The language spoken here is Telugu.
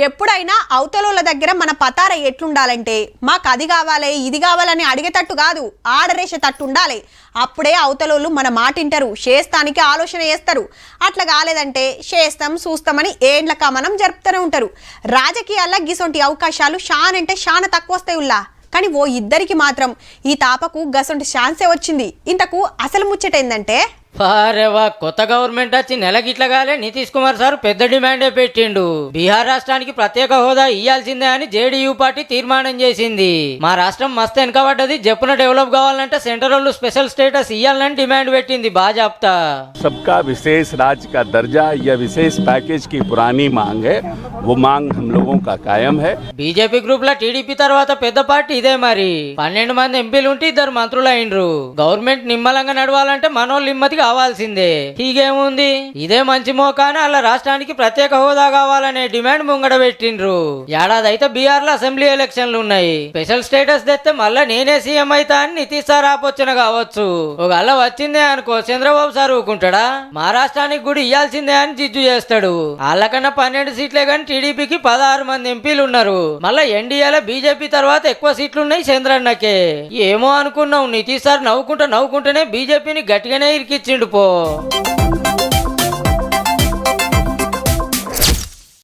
ఎప్పుడైనా అవతలోళ్ళ దగ్గర మన పతార ఎట్లుండాలంటే మాకు అది కావాలి ఇది కావాలని అడిగేటట్టు కాదు, ఆడరేసేటట్టు ఉండాలి. అప్పుడే అవతలోళ్ళు మన మాట వింటారు, చేస్తానికి ఆలోచన చేస్తారు. అట్లా కాలేదంటే చేస్తాం చూస్తామని ఏండ్లక మనం జరుపుతూనే ఉంటారు. రాజకీయాల్లో గిసొంటి అవకాశాలు అంటే చాలా తక్కువ వస్తాయి ఉల్లా. కానీ ఓ ఇద్దరికి మాత్రం ఈ తాపకు గసొంటి ఛాన్సే వచ్చింది. ఇంతకు అసలు ముచ్చట ఏందంటే, వారేవా కొత్త గవర్నమెంట్ వచ్చి నెలకిట్లగాలే నితీష్ కుమార్ సార్ పెద్ద డిమాండే పెట్టిండు. బీహార్ రాష్ట్రానికి ప్రత్యేక హోదా ఇయ్యాల్సిందే అని జేడీయూ పార్టీ తీర్మానం చేసింది. మా రాష్ట్రం మస్తు వెనకబడ్డది, జప్పున డెవలప్ కావాలంటే సెంటర్ వాళ్ళు స్పెషల్ స్టేటస్ ఇయ్యాలని డిమాండ్ పెట్టింది బాజాప్తా. सबका विशेष राज्य का दर्जा या विशेष पैकेज की पुरानी मांग है, वो मांग हम लोगों का कायम है. బీజేపీ గ్రూప్ లో టీడీపీ తర్వాత పెద్ద పార్టీ ఇదే. మరి 12 మంది ఎంపీలు ఉంటే 2 మంత్రులు అయినరు. గవర్నమెంట్ నిమ్మలంగా నడవాలంటే మనోళ్ళు నిమ్మతి కావాల్సిందే. హీగేముంది, ఇదే మంచి మోకాన అలా రాష్ట్రానికి ప్రత్యేక హోదా కావాలనే డిమాండ్ ముంగడ పెట్టిండ్రు. ఏడాది అయితే బీహార్ లో అసెంబ్లీ ఎలక్షన్లు ఉన్నాయి. స్పెషల్ స్టేటస్ తెస్తే మళ్ళా నేనే సీఎం అయితా అని నితీష్ సార్ ఆపోచన కావచ్చు. ఒకవేళ వచ్చిందే అనుకో చంద్రబాబు సార్ ఊకుంటాడా? మా రాష్ట్రానికి కూడా ఇయ్యాల్సిందే అని జిజ్జు చేస్తాడు. వాళ్ళకన్నా 12 సీట్లే కానీ టీడీపీకి 16 మంది ఎంపీలు ఉన్నారు. మళ్ళా ఎన్డీఏలో బీజేపీ తర్వాత ఎక్కువ సీట్లు ఉన్నాయి చంద్రన్నకే. ఏమో అనుకున్నాం, నితీష్ సార్ నవ్వుకుంటూనే బీజేపీని గట్టిగానే ఇరికిచ్చిండు పో.